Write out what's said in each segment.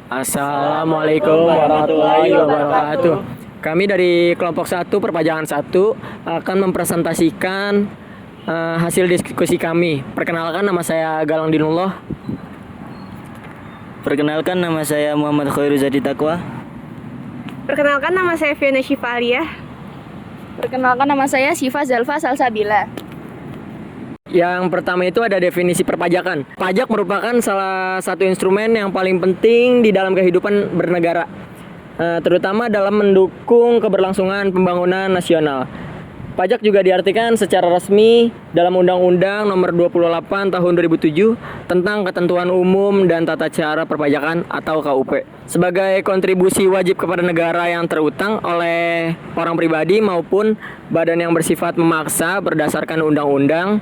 Assalamualaikum warahmatullahi wabarakatuh. Kami dari kelompok 1 Perpajakan 1 akan mempresentasikan hasil diskusi kami. Perkenalkan, nama saya Galang Dinullah. Perkenalkan, nama saya Muhammad Khairizadi Taqwa. Perkenalkan, nama saya Fiona Syifa Aliyah. Perkenalkan, nama saya Syifa Zalfa Salsabila. Yang pertama itu ada definisi perpajakan. Pajak merupakan salah satu instrumen yang paling penting di dalam kehidupan bernegara, terutama dalam mendukung keberlangsungan pembangunan nasional. Pajak juga diartikan secara resmi dalam Undang-Undang Nomor 28 Tahun 2007 tentang Ketentuan Umum dan Tata Cara Perpajakan atau KUP sebagai kontribusi wajib kepada negara yang terutang oleh orang pribadi maupun badan yang bersifat memaksa berdasarkan undang-undang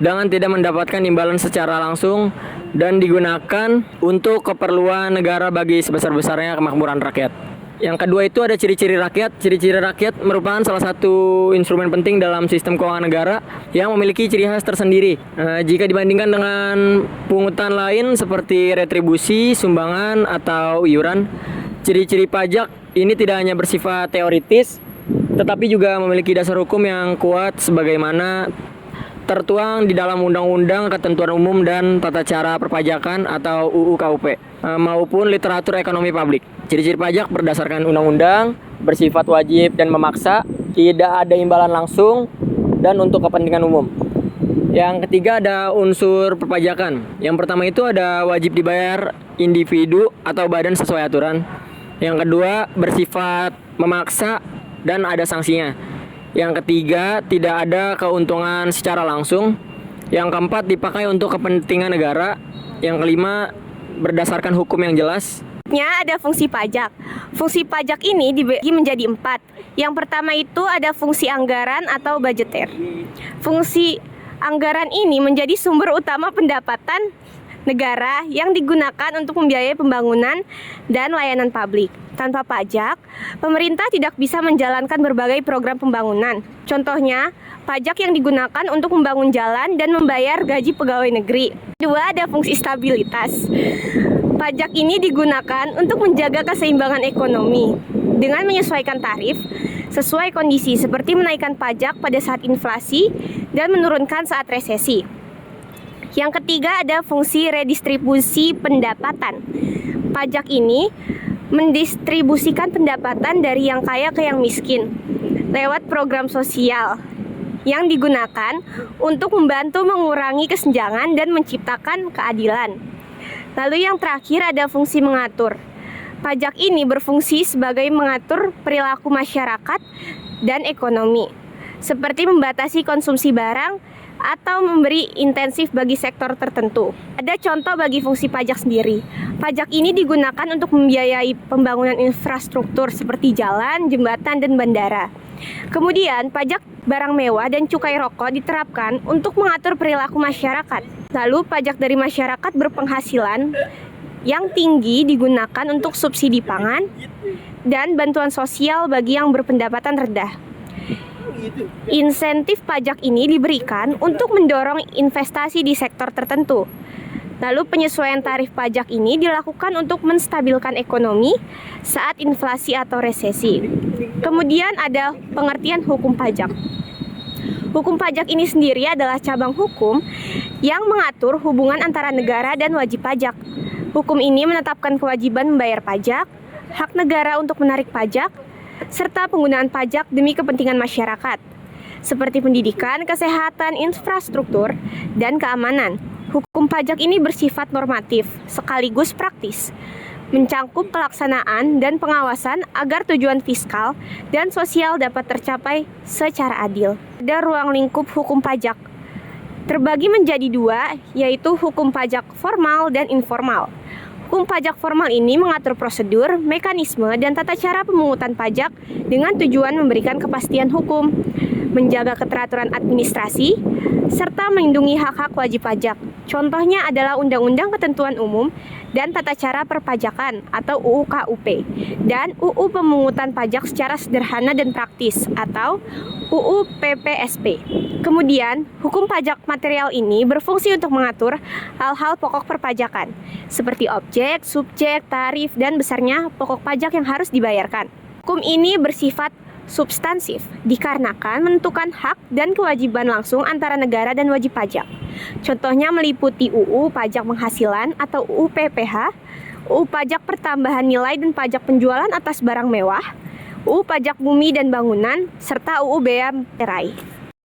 dengan tidak mendapatkan imbalan secara langsung dan digunakan untuk keperluan negara bagi sebesar-besarnya kemakmuran rakyat. Yang kedua itu ada ciri-ciri rakyat. Ciri-ciri rakyat merupakan salah satu instrumen penting dalam sistem keuangan negara yang memiliki ciri khas tersendiri. Jika dibandingkan dengan pungutan lain seperti retribusi, sumbangan, atau iuran, ciri-ciri pajak ini tidak hanya bersifat teoritis, tetapi juga memiliki dasar hukum yang kuat sebagaimana tertuang di dalam Undang-Undang Ketentuan Umum dan Tata Cara Perpajakan atau UU KUP maupun literatur ekonomi publik. Ciri-ciri pajak berdasarkan undang-undang, bersifat wajib dan memaksa, tidak ada imbalan langsung, dan untuk kepentingan umum. Yang ketiga ada unsur perpajakan. Yang pertama itu ada wajib dibayar individu atau badan sesuai aturan. Yang kedua bersifat memaksa dan ada sanksinya. Yang ketiga, tidak ada keuntungan secara langsung. Yang keempat, dipakai untuk kepentingan negara. Yang kelima, berdasarkan hukum yang jelas. Ada fungsi pajak. Fungsi pajak ini dibagi menjadi 4. Yang pertama itu ada fungsi anggaran atau budgeter. Fungsi anggaran ini menjadi sumber utama pendapatan negara yang digunakan untuk membiayai pembangunan dan layanan publik. Tanpa pajak, pemerintah tidak bisa menjalankan berbagai program pembangunan. Contohnya, pajak yang digunakan untuk membangun jalan dan membayar gaji pegawai negeri. Kedua, ada fungsi stabilitas. Pajak ini digunakan untuk menjaga keseimbangan ekonomi dengan menyesuaikan tarif sesuai kondisi seperti menaikkan pajak pada saat inflasi dan menurunkan saat resesi. Yang ketiga ada fungsi redistribusi pendapatan. Pajak ini mendistribusikan pendapatan dari yang kaya ke yang miskin lewat program sosial yang digunakan untuk membantu mengurangi kesenjangan dan menciptakan keadilan. Lalu yang terakhir ada fungsi mengatur. Pajak ini berfungsi sebagai mengatur perilaku masyarakat dan ekonomi, seperti membatasi konsumsi barang atau memberi intensif bagi sektor tertentu. Ada contoh bagi fungsi pajak sendiri. Pajak ini digunakan untuk membiayai pembangunan infrastruktur seperti jalan, jembatan, dan bandara. Kemudian, pajak barang mewah dan cukai rokok diterapkan untuk mengatur perilaku masyarakat. Lalu, pajak dari masyarakat berpenghasilan yang tinggi digunakan untuk subsidi pangan dan bantuan sosial bagi yang berpendapatan rendah. Insentif pajak ini diberikan untuk mendorong investasi di sektor tertentu. Lalu penyesuaian tarif pajak ini dilakukan untuk menstabilkan ekonomi saat inflasi atau resesi. Kemudian ada pengertian hukum pajak. Hukum pajak ini sendiri adalah cabang hukum yang mengatur hubungan antara negara dan wajib pajak. Hukum ini menetapkan kewajiban membayar pajak, hak negara untuk menarik pajak, serta penggunaan pajak demi kepentingan masyarakat, seperti pendidikan, kesehatan, infrastruktur, dan keamanan. Hukum pajak ini bersifat normatif, sekaligus praktis, mencangkup pelaksanaan dan pengawasan agar tujuan fiskal dan sosial dapat tercapai secara adil. Ada ruang lingkup hukum pajak, terbagi menjadi 2, yaitu hukum pajak formal dan informal. Hukum pajak formal ini mengatur prosedur, mekanisme, dan tata cara pemungutan pajak dengan tujuan memberikan kepastian hukum, menjaga keteraturan administrasi, serta melindungi hak-hak wajib pajak. Contohnya adalah Undang-Undang Ketentuan Umum dan Tata Cara Perpajakan atau UU KUP dan UU Pemungutan Pajak secara sederhana dan praktis atau UU PPSP. Kemudian, hukum pajak material ini berfungsi untuk mengatur hal-hal pokok perpajakan, seperti objek, subjek, tarif, dan besarnya pokok pajak yang harus dibayarkan. Hukum ini bersifat substansif, dikarenakan menentukan hak dan kewajiban langsung antara negara dan wajib pajak. Contohnya meliputi UU Pajak Penghasilan atau UU PPH, UU Pajak Pertambahan Nilai dan Pajak Penjualan atas Barang Mewah, UU Pajak Bumi dan Bangunan, serta UU Bea Materai.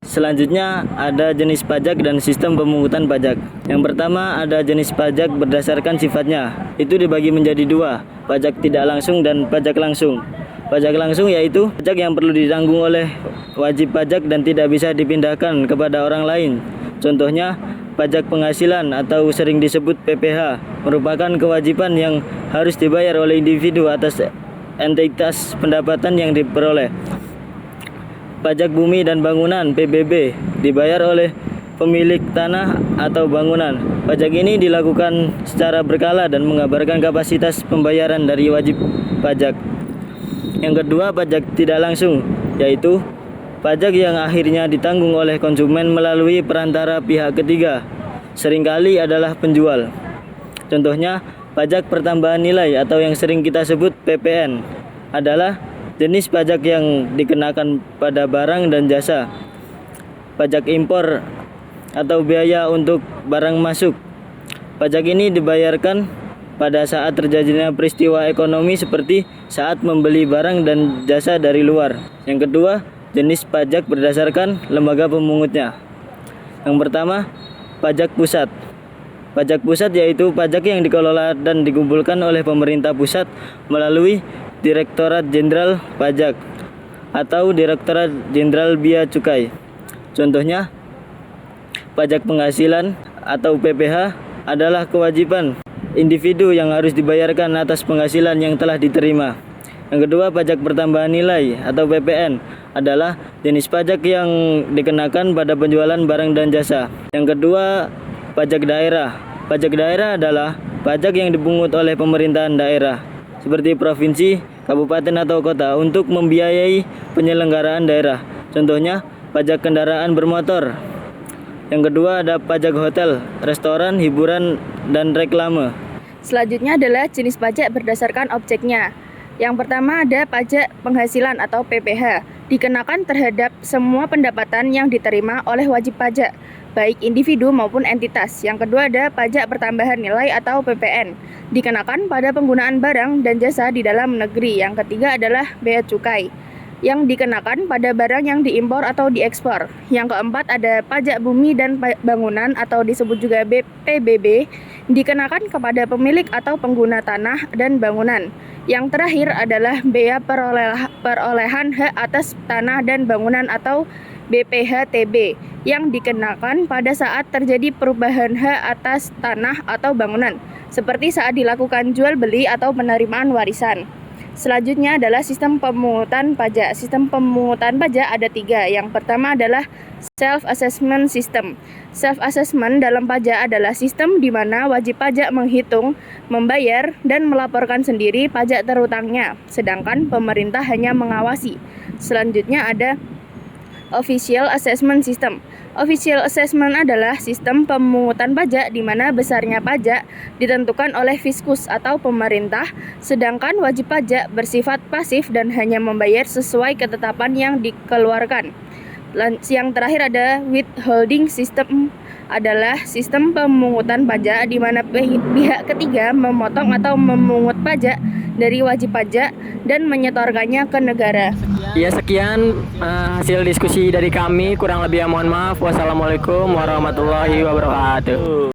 Selanjutnya ada jenis pajak dan sistem pemungutan pajak. Yang pertama ada jenis pajak berdasarkan sifatnya. Itu dibagi menjadi dua, pajak tidak langsung dan pajak langsung. Pajak langsung yaitu pajak yang perlu ditanggung oleh wajib pajak dan tidak bisa dipindahkan kepada orang lain. Contohnya pajak penghasilan atau sering disebut PPH merupakan kewajiban yang harus dibayar oleh individu atas entitas pendapatan yang diperoleh. Pajak bumi dan bangunan (PBB) dibayar oleh pemilik tanah atau bangunan. Pajak ini dilakukan secara berkala dan menggambarkan kapasitas pembayaran dari wajib pajak. Yang kedua, pajak tidak langsung, yaitu pajak yang akhirnya ditanggung oleh konsumen melalui perantara pihak ketiga, seringkali adalah penjual. Contohnya, pajak pertambahan nilai atau yang sering kita sebut PPN adalah jenis pajak yang dikenakan pada barang dan jasa. Pajak impor atau biaya untuk barang masuk. Pajak ini dibayarkan pada saat terjadinya peristiwa ekonomi seperti saat membeli barang dan jasa dari luar. Yang kedua, jenis pajak berdasarkan lembaga pemungutnya. Yang pertama, pajak pusat. Pajak pusat yaitu pajak yang dikelola dan dikumpulkan oleh pemerintah pusat melalui Direktorat Jenderal Pajak atau Direktorat Jenderal Bea Cukai. Contohnya, pajak penghasilan atau PPH adalah kewajiban individu yang harus dibayarkan atas penghasilan yang telah diterima. Yang kedua, pajak pertambahan nilai atau PPN adalah jenis pajak yang dikenakan pada penjualan barang dan jasa. Yang kedua, pajak daerah. Pajak daerah adalah pajak yang dipungut oleh pemerintahan daerah seperti provinsi, kabupaten atau kota untuk membiayai penyelenggaraan daerah. Contohnya, pajak kendaraan bermotor. Yang kedua ada pajak hotel, restoran, hiburan, dan reklame. Selanjutnya adalah jenis pajak berdasarkan objeknya. Yang pertama ada pajak penghasilan atau PPH, dikenakan terhadap semua pendapatan yang diterima oleh wajib pajak, baik individu maupun entitas. Yang kedua ada pajak pertambahan nilai atau PPN, dikenakan pada penggunaan barang dan jasa di dalam negeri. Yang ketiga adalah bea cukai, yang dikenakan pada barang yang diimpor atau diekspor. Yang keempat ada pajak bumi dan bangunan atau disebut juga PBB, dikenakan kepada pemilik atau pengguna tanah dan bangunan. Yang terakhir adalah bea perolehan hak atas tanah dan bangunan atau BPHTB, yang dikenakan pada saat terjadi perubahan hak atas tanah atau bangunan, seperti saat dilakukan jual beli atau penerimaan warisan. Selanjutnya adalah sistem pemungutan pajak. Sistem pemungutan pajak ada 3. Yang pertama adalah self-assessment system. Self-assessment dalam pajak adalah sistem di mana wajib pajak menghitung, membayar, dan melaporkan sendiri pajak terutangnya, sedangkan pemerintah hanya mengawasi. Selanjutnya ada official assessment system. Official assessment adalah sistem pemungutan pajak di mana besarnya pajak ditentukan oleh fiskus atau pemerintah, sedangkan wajib pajak bersifat pasif dan hanya membayar sesuai ketetapan yang dikeluarkan. Yang terakhir ada withholding system, adalah sistem pemungutan pajak di mana pihak ketiga memotong atau memungut pajak dari wajib pajak dan menyetorkannya ke negara. Ya, sekian hasil diskusi dari kami. Kurang lebih mohon maaf. Wassalamualaikum warahmatullahi wabarakatuh.